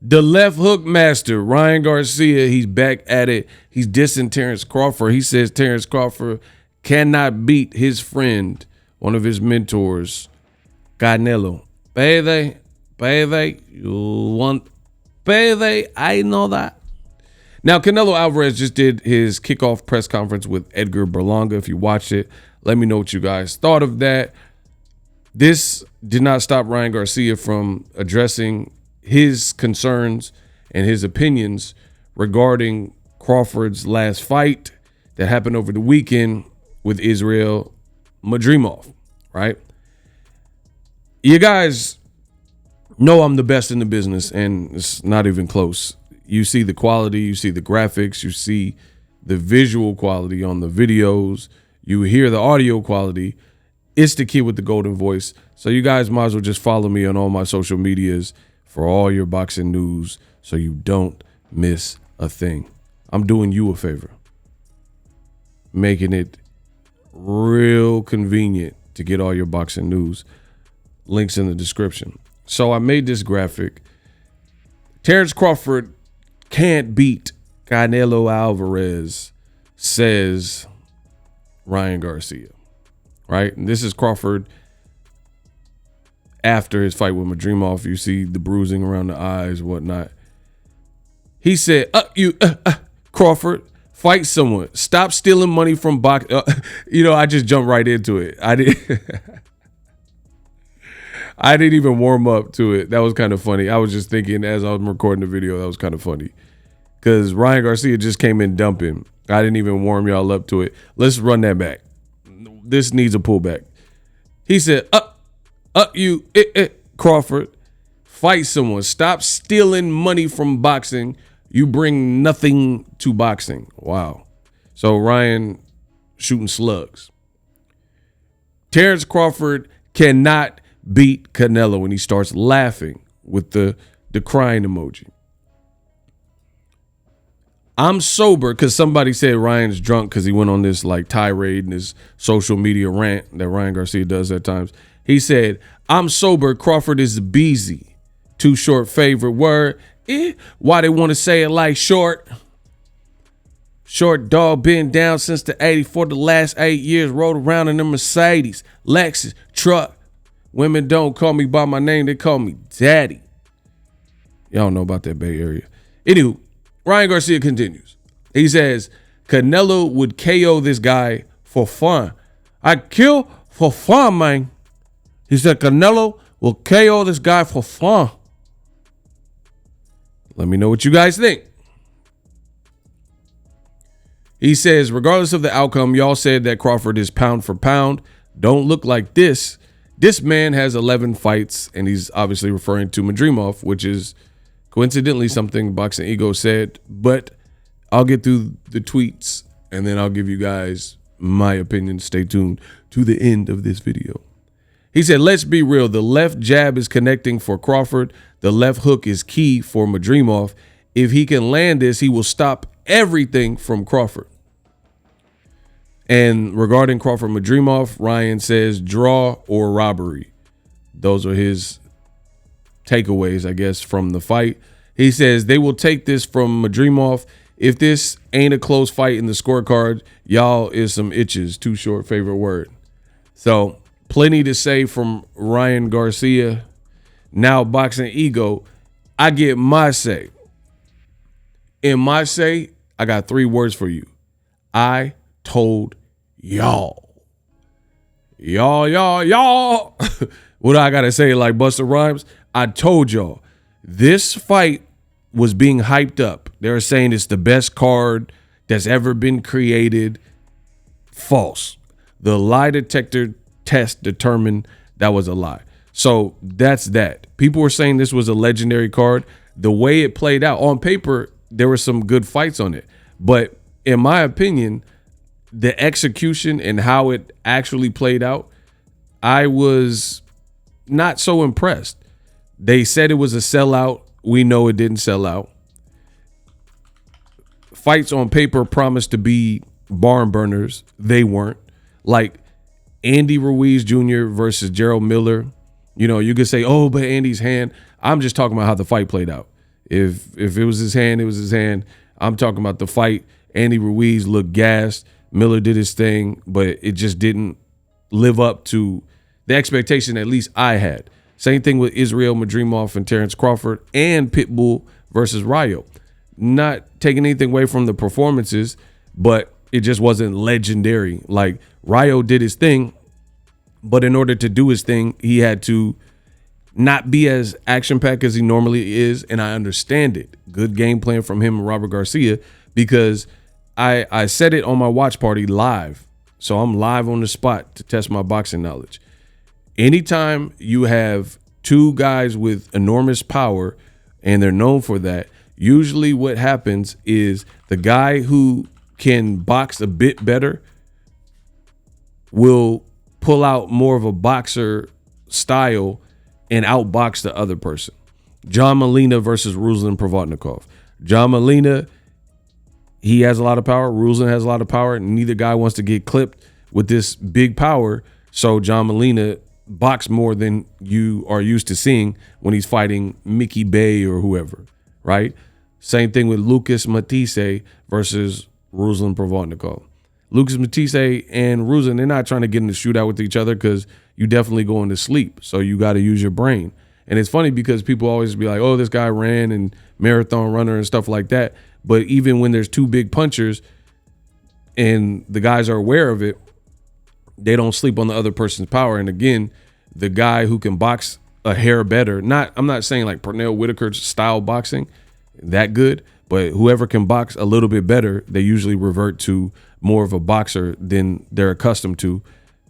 The left hook master, Ryan Garcia, he's back at it. He's dissing Terence Crawford. He says Terence Crawford cannot beat his friend, one of his mentors, Canelo. Baby, you want baby? I know that. Now, Canelo Alvarez just did his kickoff press conference with Edgar Berlanga. If you watched it, let me know what you guys thought of that. This did not stop Ryan Garcia from addressing his concerns and his opinions regarding Crawford's last fight that happened over the weekend with Israel Madrimov, right? You guys know I'm the best in the business, and it's not even close. You see the quality, you see the graphics, you see the visual quality on the videos, you hear the audio quality. It's the kid with the golden voice. So you guys might as well just follow me on all my social medias for all your boxing news so you don't miss a thing. I'm doing you a favor, making it real convenient to get all your boxing news. Links in the description. So I made this graphic. Terence Crawford can't beat Canelo Alvarez, says Ryan Garcia, right? And this is Crawford after his fight with Madrimov. You see the bruising around the eyes, whatnot. He said, Crawford, fight someone. Stop stealing money from box. I just jumped right into it. I didn't even warm up to it. That was kind of funny. I was just thinking as I was recording the video, that was kind of funny. Because Ryan Garcia just came in dumping. I didn't even warm y'all up to it. Let's run that back. This needs a pullback. He said, Crawford, fight someone. Stop stealing money from boxing. You bring nothing to boxing. Wow. So Ryan shooting slugs. Terence Crawford cannot beat Canelo, and he starts laughing with the crying emoji. I'm sober because somebody said Ryan's drunk because he went on this like tirade and this social media rant that Ryan Garcia does at times. He said, I'm sober, Crawford is beezy. Too short favorite word. Why they want to say it like short? Short dog been down since the 80 for the last 8 years. Rode around in a Mercedes, Lexus, truck. Women don't call me by my name. They call me daddy. Y'all know about that Bay Area. Anywho, Ryan Garcia continues. He says, Canelo would KO this guy for fun. I kill for fun, man. He said Canelo will KO this guy for fun. Let me know what you guys think. He says, regardless of the outcome, y'all said that Crawford is pound for pound. Don't look like this. This man has 11 fights, and he's obviously referring to Madrimov, which is coincidentally something Boxing Ego said, but I'll get through the tweets, and then I'll give you guys my opinion. Stay tuned to the end of this video. He said, let's be real. The left jab is connecting for Crawford. The left hook is key for Madrimov. If he can land this, he will stop everything from Crawford. And regarding Crawford Madrimov, Ryan says draw or robbery. Those are his takeaways, I guess, from the fight. He says they will take this from Madrimov. If this ain't a close fight in the scorecard, y'all is some itches. Too short favorite word. So plenty to say from Ryan Garcia. Now Boxing Ego, I get my say. In my say, I got 3 words for you. I told y'all. Y'all. What I gotta say, like Busta Rhymes? I told y'all. This fight was being hyped up. They're saying it's the best card that's ever been created. False. The lie detector test determined that was a lie. So that's that. People were saying this was a legendary card. The way it played out on paper, there were some good fights on it. But in my opinion, the execution and how it actually played out, I was not so impressed. They said it was a sellout. We know it didn't sell out. Fights on paper promised to be barn burners. They weren't. Like Andy Ruiz Jr. versus Gerald Miller. You know, you could say, oh, but Andy's hand. I'm just talking about how the fight played out. If it was his hand, it was his hand. I'm talking about the fight. Andy Ruiz looked gassed. Miller did his thing, but it just didn't live up to the expectation at least I had. Same thing with Israel Madrimov and Terence Crawford and Pitbull versus Rayo. Not taking anything away from the performances, but it just wasn't legendary. Like, Rayo did his thing, but in order to do his thing, he had to not be as action-packed as he normally is, and I understand it. Good game plan from him and Robert Garcia, because I said it on my watch party live. So I'm live on the spot to test my boxing knowledge. Anytime you have two guys with enormous power, and they're known for that, usually what happens is the guy who can box a bit better will pull out more of a boxer style and outbox the other person. John Molina versus Ruslan Provodnikov. John Molina, he has a lot of power. Ruslan has a lot of power. Neither guy wants to get clipped with this big power. So John Molina box more than you are used to seeing when he's fighting Mickey Bay or whoever, right? Same thing with Lucas Matisse versus Ruslan Provodnikov. Lucas Matisse and Ruslan, they're not trying to get in a shootout with each other because you definitely going to sleep. So you got to use your brain. And it's funny because people always be like, oh, this guy ran and marathon runner and stuff like that. But even when there's two big punchers and the guys are aware of it, they don't sleep on the other person's power. And again, the guy who can box a hair better, I'm not saying like Pernell Whitaker's style boxing, that good, but whoever can box a little bit better, they usually revert to more of a boxer than they're accustomed to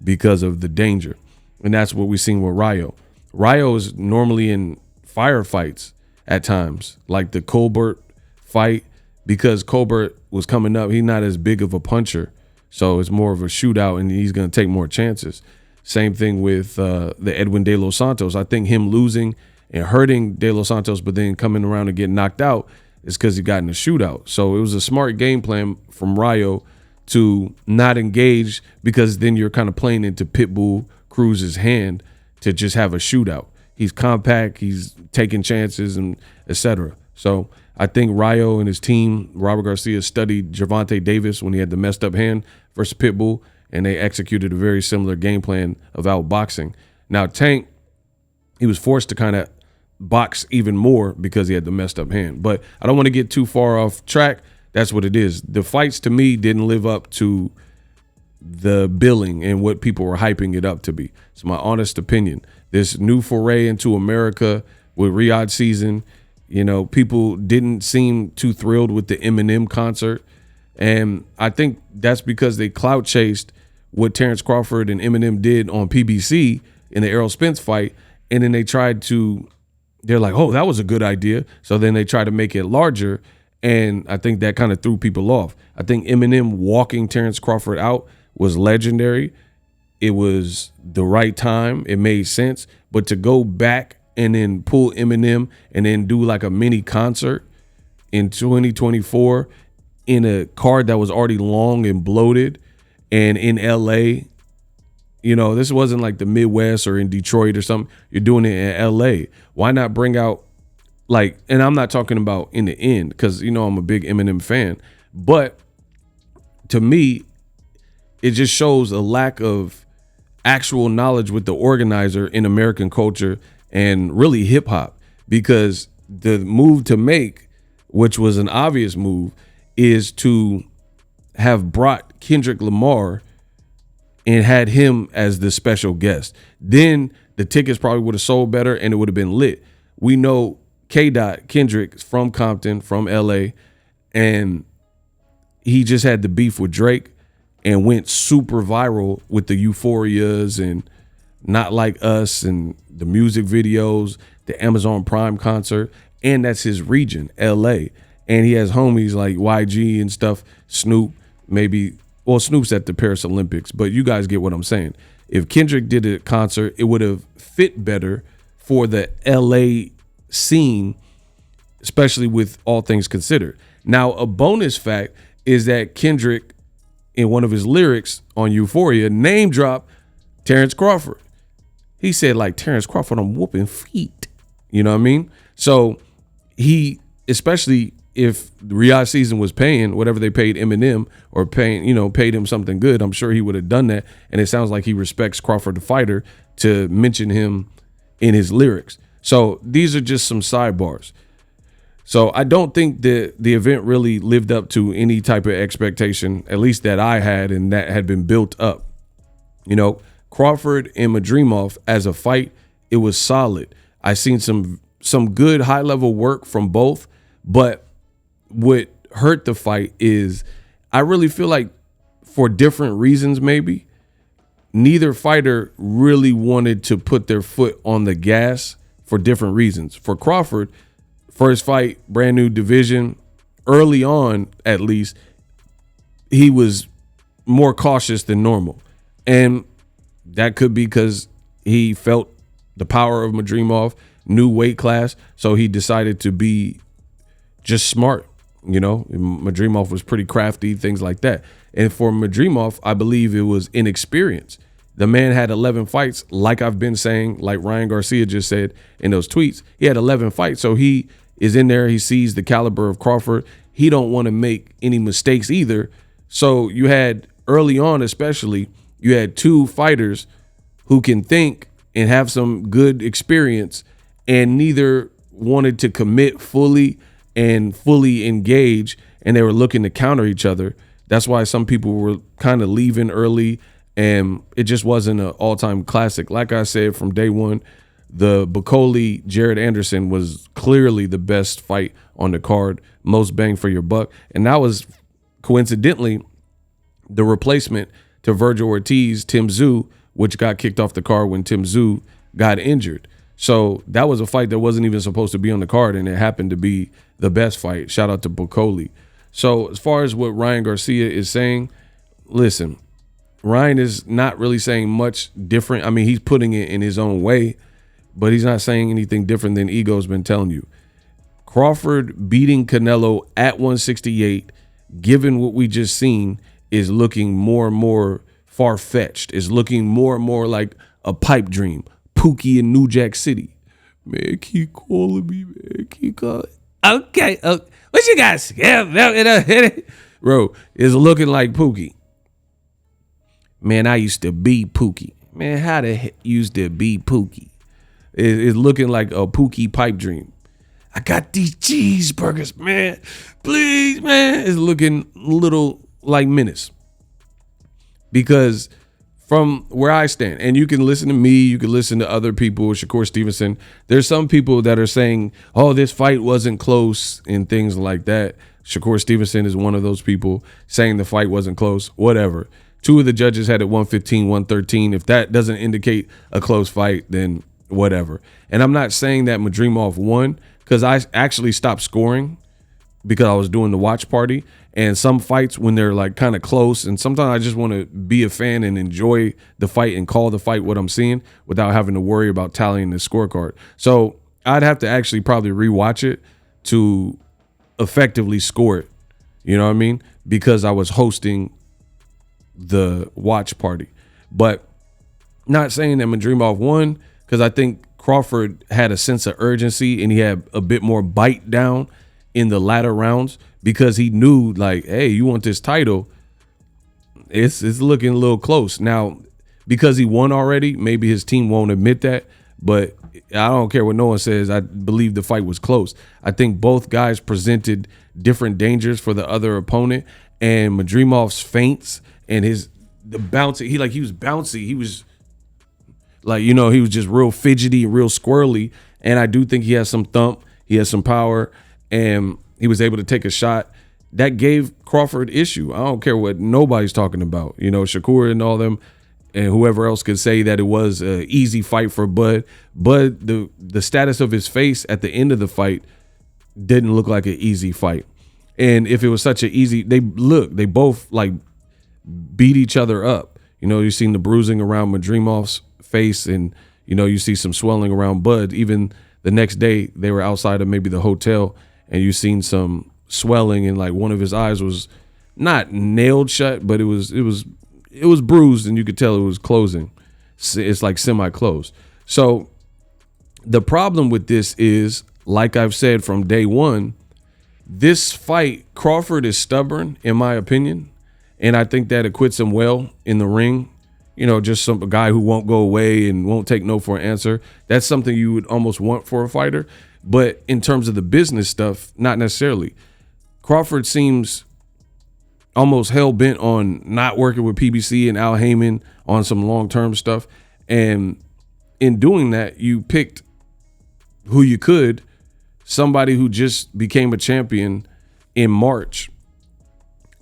because of the danger. And that's what we've seen with Rayo. Rayo is normally in firefights at times, like the Colbert fight, because Colbert was coming up. He's not as big of a puncher, so it's more of a shootout, and he's going to take more chances. Same thing with the Edwin De Los Santos. I think him losing and hurting De Los Santos, but then coming around and getting knocked out is because he got in a shootout. So it was a smart game plan from Rayo to not engage, because then you're kind of playing into Pitbull Cruz's hand to just have a shootout. He's compact, he's taking chances, and etc. So I think Rayo and his team, Robert Garcia, studied Gervonta Davis when he had the messed up hand versus Pitbull, and they executed a very similar game plan of outboxing. Now Tank, he was forced to kind of box even more because he had the messed up hand. But I don't want to get too far off track. That's what it is. The fights to me didn't live up to the billing and what people were hyping it up to be. It's my honest opinion. This new foray into America with Riyadh season, you know, people didn't seem too thrilled with the Eminem concert. And I think that's because they clout chased what Terence Crawford and Eminem did on PBC in the Errol Spence fight. And then they're like, oh, that was a good idea. So then they try to make it larger. And I think that kind of threw people off. I think Eminem walking Terence Crawford out was legendary. It was the right time. It made sense. But to go back and then pull Eminem and then do like a mini concert in 2024 in a card that was already long and bloated and in LA, you know, this wasn't like the Midwest or in Detroit or something. You're doing it in LA. Why not bring out, like, and I'm not talking about in the end, because, you know, I'm a big Eminem fan, but to me, it just shows a lack of actual knowledge with the organizer in American culture and really hip hop, because the move to make, which was an obvious move, is to have brought Kendrick Lamar and had him as the special guest. Then the tickets probably would have sold better and it would have been lit. We know Kendrick from Compton, from LA, and he just had the beef with Drake and went super viral with the Euphorias and Not Like Us and the music videos, the Amazon Prime concert, and that's his region, LA. And he has homies like YG and stuff, Snoop, maybe, well, Snoop's at the Paris Olympics, but you guys get what I'm saying. If Kendrick did a concert, it would have fit better for the LA scene, especially with all things considered. Now, a bonus fact is that Kendrick, in one of his lyrics on Euphoria, name dropped Terence Crawford. He said, like, Terence Crawford, I'm whooping feet. You know what I mean? So he especially if Riyadh season was paying whatever they paid Eminem or paid him something good, I'm sure he would have done that. And it sounds like he respects Crawford the fighter to mention him in his lyrics. So these are just some sidebars. So I don't think that the event really lived up to any type of expectation, at least that I had and that had been built up. Crawford and Madrimov as a fight, it was solid. I seen some good high level work from both, but what hurt the fight is I really feel like for different reasons, maybe neither fighter really wanted to put their foot on the gas for different reasons. For Crawford, first fight, brand new division, early on at least, he was more cautious than normal. And that could be because he felt the power of Madrimov, new weight class, so he decided to be just smart. Madrimov was pretty crafty, things like that. And for Madrimov, I believe it was inexperience. The man had 11 fights, like I've been saying, like Ryan Garcia just said in those tweets. He had 11 fights, so he is in there. He sees the caliber of Crawford. He don't want to make any mistakes either. So you had early on, especially, you had two fighters who can think and have some good experience, and neither wanted to commit fully and fully engage, and they were looking to counter each other. That's why some people were kind of leaving early, and it just wasn't an all-time classic. Like I said, from day one, the Bacoli Jared Anderson was clearly the best fight on the card, most bang for your buck, and that was coincidentally the replacement to Virgil Ortiz, Tim Tszyu, which got kicked off the card when Tim Tszyu got injured. So that was a fight that wasn't even supposed to be on the card, and it happened to be the best fight. Shout out to Bacoli. So as far as what Ryan Garcia is saying, listen, Ryan is not really saying much different. I mean, he's putting it in his own way, but he's not saying anything different than Ego's been telling you. Crawford beating Canelo at 168, given what we just seen, is looking more and more far-fetched. Is looking more and more like a pipe dream. Pookie in New Jack City. Man, keep calling me, man. Keep calling. Okay. What you guys? Yeah, bro, it's looking like Pookie. Man, I used to be Pookie. Man, how the heck used to be Pookie? It's looking like a Pookie pipe dream. I got these cheeseburgers, man. Please, man. It's looking a little like Menace. Because from where I stand, and you can listen to me, you can listen to other people, Shakur Stevenson, there's some people that are saying, oh, this fight wasn't close and things like that. Shakur Stevenson is one of those people saying the fight wasn't close, whatever. Two of the judges had it 115, 113. If that doesn't indicate a close fight, then whatever. And I'm not saying that Madrimov won, because I actually stopped scoring because I was doing the watch party. And some fights, when they're like kind of close, and sometimes I just want to be a fan and enjoy the fight and call the fight what I'm seeing without having to worry about tallying the scorecard. So I'd have to actually probably rewatch it to effectively score it. You know what I mean? Because I was hosting the watch party. But not saying that Madrimov won, because I think Crawford had a sense of urgency and he had a bit more bite down in the latter rounds, because he knew, like, hey, you want this title, it's looking a little close. Now, because he won already, maybe his team won't admit that, but I don't care what no one says. I believe the fight was close. I think both guys presented different dangers for the other opponent, and Madrimov's feints and the bouncy, he was bouncy. He was like, he was just real fidgety, real squirrely, and I do think he has some thump, he has some power, and he was able to take a shot that gave Crawford issue. I don't care what nobody's talking about. Shakur and all them and whoever else could say that it was an easy fight for Bud. Bud, the status of his face at the end of the fight didn't look like an easy fight. And if it was such an easy, they both like beat each other up. You've seen the bruising around Madrimov's face, and, you see some swelling around Bud. Even the next day, they were outside of maybe the hotel, and you seen some swelling, and like one of his eyes was not nailed shut, but it was bruised, and you could tell it was closing. It's like semi-closed. So the problem with this is, like I've said from day one, This fight, Crawford is stubborn, in my opinion, and I think that acquits him well in the ring. You know, just a guy who won't go away and won't take no for an answer. That's something you would almost want for a fighter. But in terms of the business stuff, not necessarily. Crawford seems almost hell-bent on not working with PBC and Al Heyman on some long-term stuff. And in doing that, you picked who you could, somebody who just became a champion in March.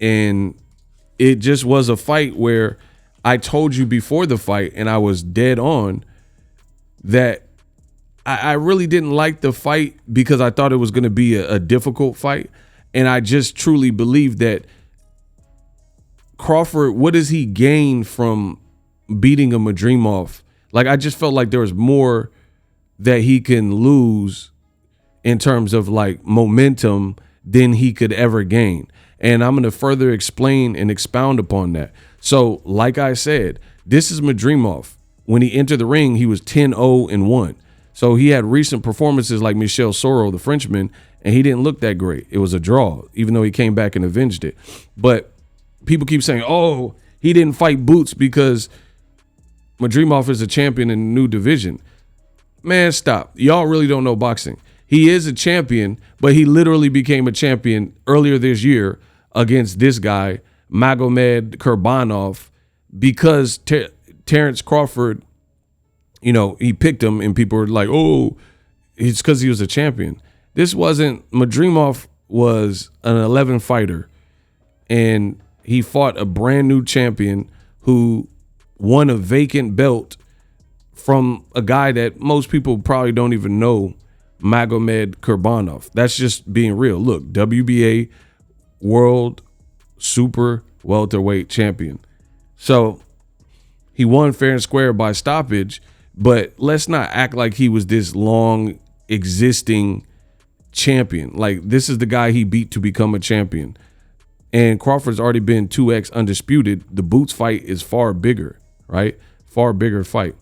And it just was a fight where I told you before the fight, and I was dead on, that I really didn't like the fight because I thought it was going to be a difficult fight. And I just truly believe that Crawford, what does he gain from beating a Madrimov? Like, I just felt like there was more that he can lose in terms of like momentum than he could ever gain. And I'm going to further explain and expound upon that. So, like I said, this is Madrimov. When he entered the ring, he was 10-0-1. So he had recent performances like Michel Soro, the Frenchman, and he didn't look that great. It was a draw, even though he came back and avenged it. But people keep saying, oh, he didn't fight Boots because Madrimov is a champion in a new division. Man, stop. Y'all really don't know boxing. He is a champion, but he literally became a champion earlier this year against this guy, Magomed Kurbanov, because Terence Crawford, you know, he picked him and people were like, oh, it's because he was a champion. This wasn't, Madrimov was an 11 fighter, and he fought a brand new champion who won a vacant belt from a guy that most people probably don't even know, Magomed Kurbanov. That's just being real. Look, WBA World Super Welterweight Champion. So he won fair and square by stoppage, but let's not act like he was this long existing champion. Like, this is the guy he beat to become a champion. And Crawford's already been 2x undisputed. The Boots fight is far bigger, right? Far bigger fight.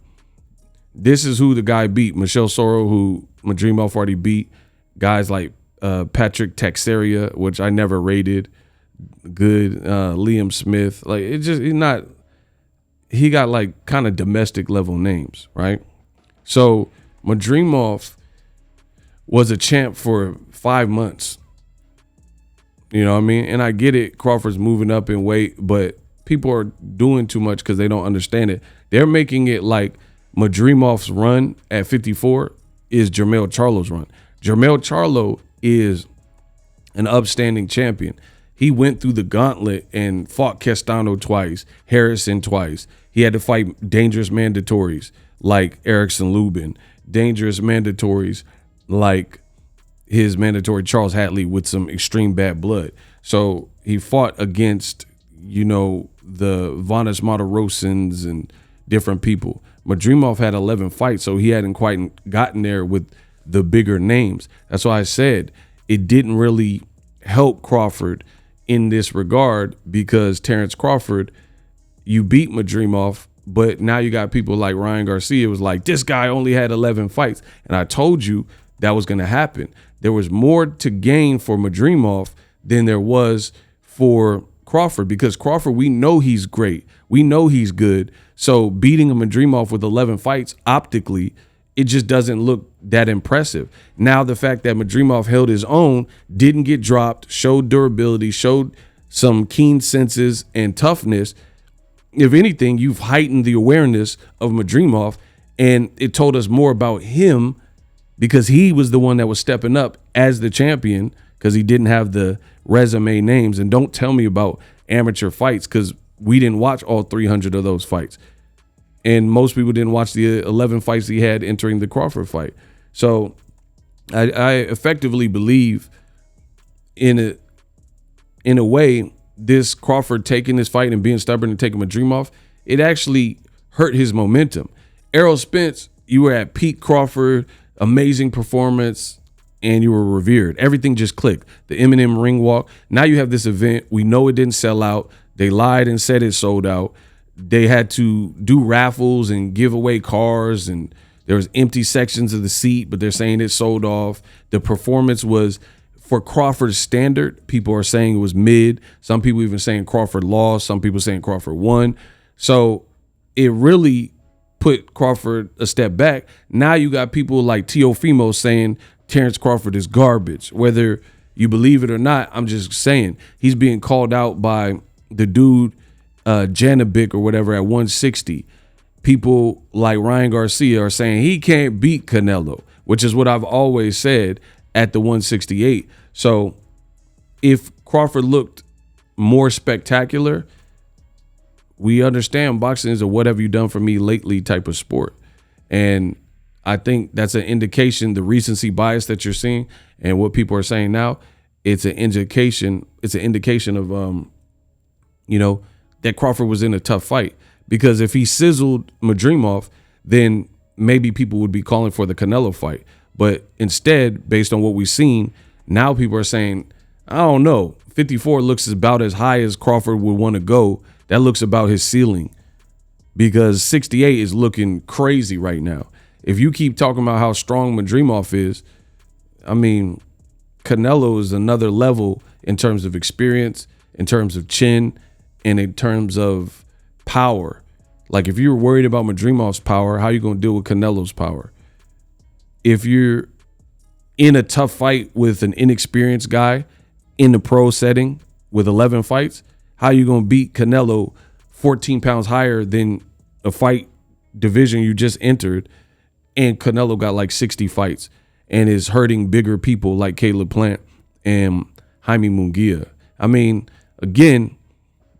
This is who the guy beat. Michel Soro, who Madrimov already beat. Guys like Patrick Teixeira, which I never rated. Good. Liam Smith. Like, it just, he got like kind of domestic level names, right? So Madrimov was a champ for 5 months. You know what I mean? And I get it. Crawford's moving up in weight, but people are doing too much because they don't understand it. They're making it like Madrimov's run at 54 is Jermell Charlo's run. Jermell Charlo is an upstanding champion. He went through the gauntlet and fought Castano twice, Harrison twice. He had to fight dangerous mandatories like Erickson Lubin, dangerous mandatories like his mandatory Charles Hatley with some extreme bad blood. So he fought against, you know, the Vanes Martirosins and different people. Madrimov had 11 fights, so he hadn't quite gotten there with the bigger names. That's why I said it didn't really help Crawford in this regard, because Terence Crawford, you beat Madrimov, but now you got people like Ryan Garcia was like, this guy only had 11 fights. And I told you that was going to happen. There was more to gain for Madrimov than there was for Crawford, because Crawford, we know he's great. We know he's good. So beating a Madrimov with 11 fights, optically, it just doesn't look that impressive. Now, the fact that Madrimov held his own, didn't get dropped, showed durability, showed some keen senses and toughness. If anything, you've heightened the awareness of Madrimov, and it told us more about him because he was the one that was stepping up as the champion, because he didn't have the resume names. And don't tell me about amateur fights, because we didn't watch all 300 of those fights. And most people didn't watch the 11 fights he had entering the Crawford fight. So I effectively believe in a way, this Crawford taking this fight and being stubborn and taking Madrimov, it actually hurt his momentum. Errol Spence, you were at peak Crawford, amazing performance, and you were revered. Everything just clicked. The Eminem ring walk. Now you have this event. We know it didn't sell out. They lied and said it sold out. They had to do raffles and give away cars, and there was empty sections of the seat, but they're saying it sold off. The performance was for Crawford's standard, people are saying it was mid. Some people even saying Crawford lost. Some people saying Crawford won. So it really put Crawford a step back. Now you got people like Teofimo saying Terence Crawford is garbage. Whether you believe it or not, I'm just saying he's being called out by the dude Janovic or whatever at 160. People like Ryan Garcia are saying he can't beat Canelo, which is what I've always said at the 168. So if Crawford looked more spectacular, we understand boxing is a what have you done for me lately type of sport. And I think that's an indication, the recency bias that you're seeing and what people are saying now, it's an indication of that Crawford was in a tough fight. Because if he sizzled Madrimov, then maybe people would be calling for the Canelo fight. But instead, based on what we've seen, now people are saying, I don't know, 54 looks about as high as Crawford would want to go. That looks about his ceiling, because 68 is looking crazy right now. If you keep talking about how strong Madrimov is, I mean, Canelo is another level in terms of experience, in terms of chin, and in terms of power. Like, if you're worried about Madrimov's power, how are you going to deal with Canelo's power? If you're in a tough fight with an inexperienced guy in the pro setting with 11 fights, how are you going to beat Canelo 14 pounds higher than a fight division you just entered, and Canelo got like 60 fights and is hurting bigger people like Caleb Plant and Jaime Munguia? I mean, again,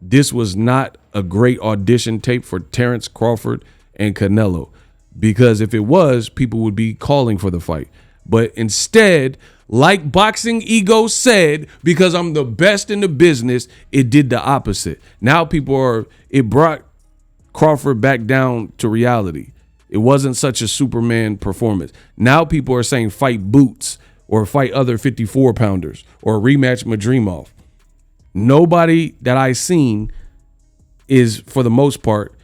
this was not a great audition tape for Terence Crawford and Canelo, because if it was, people would be calling for the fight. But instead, like Boxing Ego said, because I'm the best in the business, it did the opposite. Now it brought Crawford back down to reality. It wasn't such a Superman performance. Now people are saying fight Boots or fight other 54 pounders or rematch Madrimov. Nobody that I've seen is, for the most part,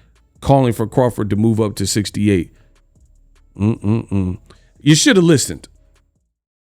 calling for Crawford to move up to 68. You should have listened.